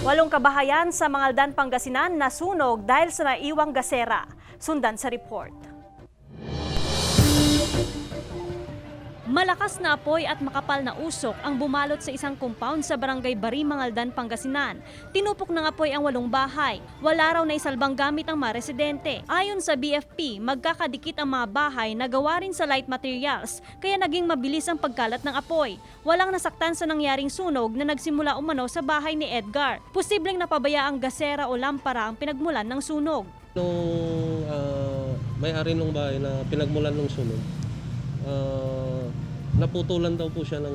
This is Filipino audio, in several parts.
8 kabahayan sa Mangaldan, Pangasinan nasunog dahil sa naiwang gasera. Sundan sa report. Malakas na apoy at makapal na usok ang bumalot sa isang compound sa Barangay Bari, Mangaldan, Pangasinan. Tinupok ng apoy ang 8 bahay. Wala raw na isalbang gamit ang mga residente. Ayon sa BFP, magkakadikit ang mga bahay na gawa rin sa light materials, kaya naging mabilis ang pagkalat ng apoy. Walang nasaktan sa nangyaring sunog na nagsimula umano sa bahay ni Edgar. Posibleng napabaya ang gasera o lampara ang pinagmulan ng sunog. Nung may-ari ng bahay na pinagmulan ng sunog, naputulan daw po siya ng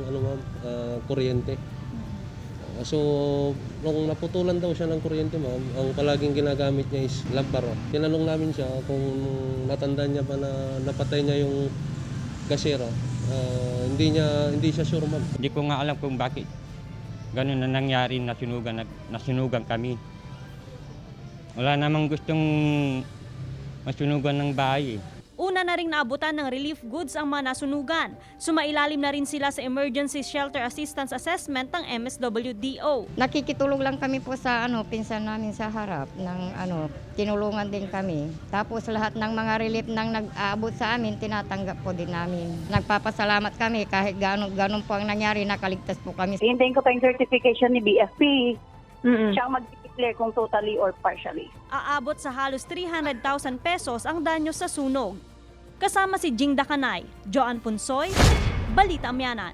kuryente. So, nung naputulan daw siya ng kuryente, ma'am, ang palaging ginagamit niya is lampara. Tinanong namin siya kung natandaan niya ba na napatay niya yung gasera. Hindi siya sure, ma'am. Hindi ko nga alam kung bakit ganun na nangyari, nasunugan kami. Wala namang gustong masunugan ng bahay. Una na ring naabutan ng relief goods ang mga nasunugan. Sumailalim na rin sila sa Emergency Shelter Assistance Assessment ng MSWDO. Nakikitulong lang kami po sa pinsan namin sa harap ng tinulungan din kami. Tapos lahat ng mga relief nang nag-aabot sa amin, tinatanggap po din namin. Nagpapasalamat kami kahit ganun po ang nangyari, nakaligtas po kami. Hintayin ko pa yung certification ni BFP. Siya ang mag-declare kung totally or partially. Aabot sa halos 300,000 pesos ang danyo sa sunog. Kasama si Jing Dakanay, Joan Punsoy, Balita Amyanan.